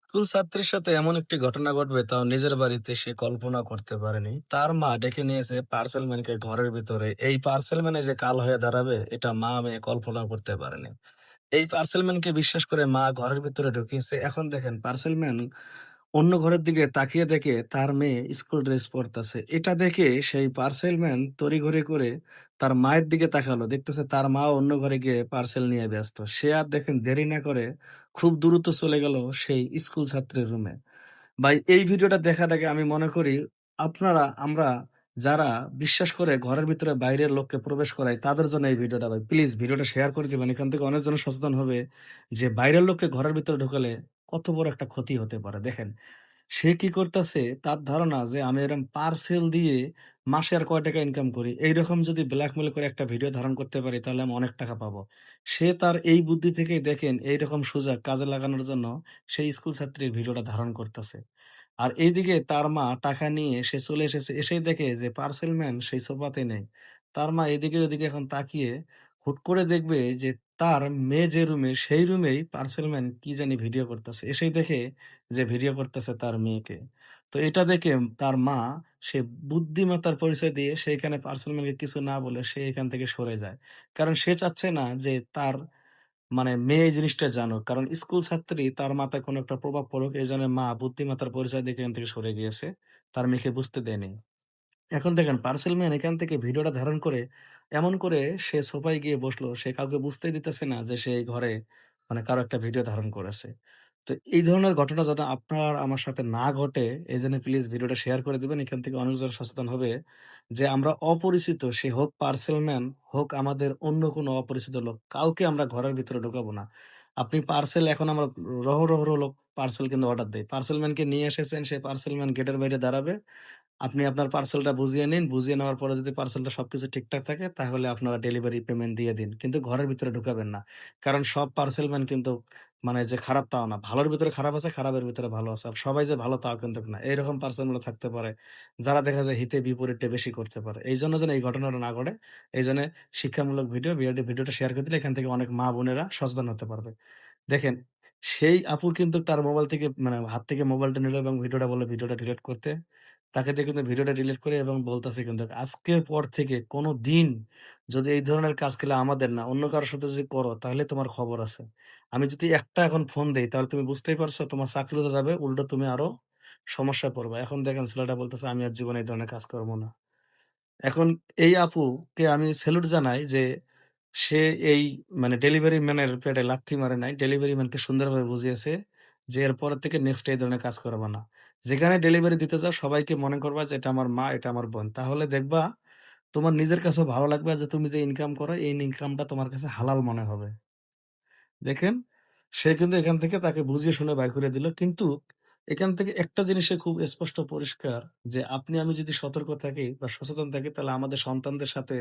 School ছাত্রীর সাথে এমন একটি ঘটনা ঘটবে তাও নিজের বাড়িতে সে কল্পনা করতে পারেনি। তার মা ডেকে নিয়েছে পার্সেল ম্যানকে ঘরের ভিতরে। এই পার্সেল ম্যানে যে কাল হয়ে দাঁড়াবে এটা মা মেয়ে কল্পনা করতে পারেনি। এই পার্সেল ম্যানকে বিশ্বাস করে মা ঘরের ভিতরে ঢুকিয়েছে। এখন দেখেন পার্সেল ম্যান অন্য ঘরের দিকে তাকিয়ে দেখে তার মেয়ে স্কুল ড্রেস পরতেছে। এটা দেখে সেই পার্সেল ম্যান তড়িঘড়ি করে তার মায়ের দিকে তাকালো, দেখতেছে তার মা অন্য ঘরে গিয়ে পার্সেল নিয়ে ব্যস্ত। সে আর দেখেন দেরি না করে খুব দ্রুত চলে গেল সেই স্কুল ছাত্রের রুমে। ভাই, এই ভিডিওটা দেখার আগে আমি মনে করি আমরা যারা বিশ্বাস করে ঘরের ভিতরে বাইরের লোককে প্রবেশ করাই তাদের জন্য এই ভিডিওটা। ভাই প্লিজ ভিডিওটা শেয়ার করে দিবেন। এখান থেকে অনেকজন সচেতন হবে যে বাইরের লোককে ঘরের ভিতরে ঢুকালে কত বড় একটা ক্ষতি হতে পারে। দেখেন সে কি করতেছে, তার ধারণা যে আমি এরকম পার্সেল দিয়ে মাসে আর কয় টাকা ইনকাম করি। এইরকম যদি ব্ল্যাকমেইল করে একটা ভিডিও ধারণ করতে পারি তাহলে আমি অনেক টাকা পাবো। সে তার এই বুদ্ধি থেকেই দেখেন এইরকম সুযোগ কাজে লাগানোর জন্য সেই স্কুল ছাত্রীর ভিডিওটা ধারণ করতেছে। আর এইদিকে তার মা টাকা নিয়ে সে চলে এসেছে। এসেই দেখে যে পার্সেল ম্যান সেই সোফাতে নেই। তার মা এদিকে ওদিকে এখন তাকিয়ে হুট করে দেখবে যে তার মেয়ে যে রুমে সেই রুমেই পার্সেল ম্যান কি জানি ভিডিও করতেছে। এসেই দেখে যে ভিডিও করতেছে তার মেয়েকে। তো এটা দেখে তার মা সে বুদ্ধিমত্তার পরিচয় দিয়ে সেইখানে পার্সেল ম্যানকে কিছু না বলে সে এখান থেকে সরে যায়। কারণ সে চাচ্ছে না যে তার মেয়ে এই জিনিসটা জানুক। কারণ স্কুল ছাত্রী তার মাথায় কোনো একটা প্রভাব পড়ুক এজন্য মা বুদ্ধিমত্তার পরিচয় দিয়ে এখান থেকে সরে গিয়েছে। তার মেয়েকে বুঝতে দেয়নি। এখন দেখেন পার্সেল ম্যান এখান থেকে ভিডিওটা ধারণ করে এমন করে সে সোফায় গিয়ে বসলো, সে কাউকে বুঝতেই দিতেছে না যে সে এই ঘরে কারো একটা ভিডিও ধারণ করেছে। তো এই ধরনের ঘটনা যেন আপনার আমার সাথে না ঘটে, এইজন্য প্লিজ ভিডিওটা শেয়ার করে দিবেন। এখান থেকে অনেকজন সচেতন হবে যে আমরা অপরিচিত, সে হোক পার্সেল ম্যান, হোক আমাদের অন্য কোনো অপরিচিত লোক, কাউকে আমরা ঘরের ভিতরে ঢোকাবো না। আপনি পার্সেল এখন আমরা রহ লোক পার্সেল কিন্তু অর্ডার দেয়। পার্সেল ম্যানকে নিয়ে এসেছেন, সেই পার্সেল ম্যান গেটের বাইরে দাঁড়াবে। আপনি আপনার পার্সেলটা বুঝিয়ে নিন। বুঝিয়ে নেওয়ার পরে যদি পার্সেলটা সবকিছু ঠিকঠাক থাকে তাহলে আপনারা ডেলিভারি পেমেন্ট দিয়ে দিন। কিন্তু ঘরের ভিতরে ঢুকাবেন না। কারণ সব পার্সেল ম্যান কিন্তু যে খারাপ তাও না। ভালোর ভিতরে খারাপ আছে, খারাপের ভিতরে ভালো আছে। আর সবাই যে ভালো তাও কিন্তু না। এরকম পার্সেল গুলো থাকতে পারে যারা দেখা যায় হিতে বিপরীতটা বেশি করতে পারে। এইজন্য যেন এই ঘটনাটা না ঘটে। এইজন্য শিক্ষামূলক ভিডিওটা শেয়ার করে দিলে এখান থেকে অনেক মা-বোনেরা সচেতন হতে পারবে। দেখেন সেই আপু কিন্তু তার মোবাইল থেকে হাত থেকে মোবাইলটা নিল এবং ভিডিওটা বলল ভিডিওটা ডিলিট করতে। তাকে দিয়ে কিন্তু ভিডিওটা ডিলিট করে এবং বলতেছে কিন্তু আজকের পর থেকে কোনদিন যদি এই ধরনের কাজ করলে আমাদের না অন্য কারো সাথে যদি করো তাহলে তোমার খবর আছে। আমি যদি একটা এখন ফোন দেই তাহলে তুমি বুঝতেই পারছো তোমার চাকরি তো যাবে, উল্টো তুমি আরো সমস্যায় পড়বা। এখন দেখেন ছেলেটা বলতেছে আমি আর জীবনে এই ধরনের কাজ করব না। এখন এই আপুকে আমি সেলুট জানাই যে সে এই ডেলিভারি ম্যানের পেটে লাথি মারে নাই। ডেলিভারি ম্যানকে সুন্দরভাবে বুঝিয়েছে যে এরপরের থেকে নেক্সট এই ধরনের কাজ করবা না। যেখানে ডেলিভারি দিতে যাও সবাইকে মনে করবা যে এটা আমার মা, এটা আমার বোন। তাহলে দেখবা তোমার নিজের কাছেও ভালো লাগবে যে তুমি যে ইনকাম করো এই ইনকামটা তোমার কাছে হালাল মনে হবে। দেখেন, সে কিন্তু এখান থেকে তাকে বুঝিয়ে শুনে বাইর করে দিল। কিন্তু এখান থেকে একটা জিনিসে খুব স্পষ্ট পরিষ্কার যে আপনি আমি যদি সতর্ক থাকি বা সচেতন থাকি তাহলে আমাদের সন্তানদের সাথে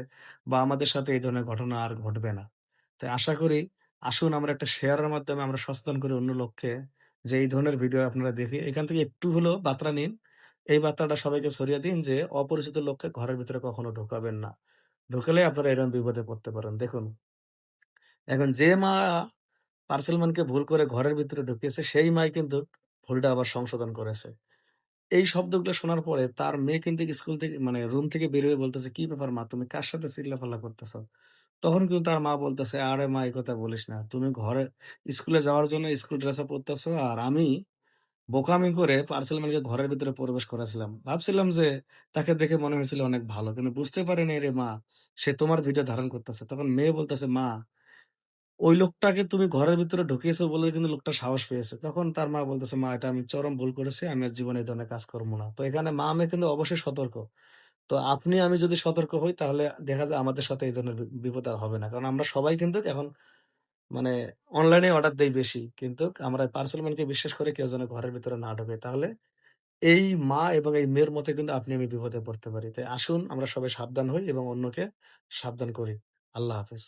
বা আমাদের সাথে এই ধরনের ঘটনা আর ঘটবে না। তাই আশা করি আসুন আমরা একটা শেয়ারের মাধ্যমে আমরা সচেতন করি অন্য লোককে যে এই ধরনের ভিডিও আপনারা দেখে এখান থেকে একটু হলেও বার্তা নিন। এই বার্তাটা সবাইকে ছড়িয়ে দিন যে অপরিচিত লোককে ঘরের ভিতরে কখনো ঢোকাবেন না। ঢুকালে আপনারা এরকম বিপদে পড়তে পারেন। দেখুন, এখন যে মা পার্সেল ম্যানকে ভুল করে ঘরের ভিতরে ঢুকিয়েছে, সেই মাই কিন্তু ভুলটা আবার সংশোধন করেছে। এই শব্দগুলো শোনার পরে তার মেয়ে কিন্তু স্কুল থেকে রুম থেকে বের হয়ে বলতেছে, "কি ব্যাপার মা? তুমি কার সাথে চিল্লাপাল্লা করতেছ?" তখন কিন্তু তার মা বলতেছে, "আরে মা এই কথা বলিস না। তুমি স্কুলে যাওয়ার জন্য স্কুল ড্রেস আপ পরতেছো আর আমি বোকামি করে পার্সেল ম্যানকে ঘরের ভিতরে প্রবেশ করাইছিলাম। ভাবছিলাম যে তাকে দেখে মনে হয়েছিল অনেক ভালো। কিন্তু বুঝতে পারিনি রে মা, সে তোমার ভিডিও ধারণ করতেছে।" তখন মেয়ে বলতেছে, "মা, ওই লোকটাকে তুমি ঘরের ভিতরে ঢুকিয়েছো বলে কিন্তু লোকটা সাহস পেয়েছে।" তখন তার মা বলতেছে, "মা, এটা আমি চরম ভুল করেছি। আমি আর জীবনে এই ধরনের কাজ করব না।" তো এখানে মা-মেয়ে কিন্তু অবশ্যই সতর্ক। তো আপনি আমি যদি সতর্ক হই তাহলে দেখা যায় আমাদের সাথে এই ধরনের বিপদ আর হবে না। কারণ আমরা সবাই কিন্তু এখন মানে অনলাইনে অর্ডার দেই বেশি। কিন্তু আমরা পার্সেল ম্যানকে বিশ্বাস করে কেউ যেন ঘরের ভিতরে না ঢোকে। তাহলে এই মা এবং এই মেয়ের মতো কিন্তু আপনি আমি বিপদে পড়তে পারি। তাই আসুন আমরা সবাই সাবধান হই এবং অন্যকে সাবধান করি। আল্লাহ হাফেজ।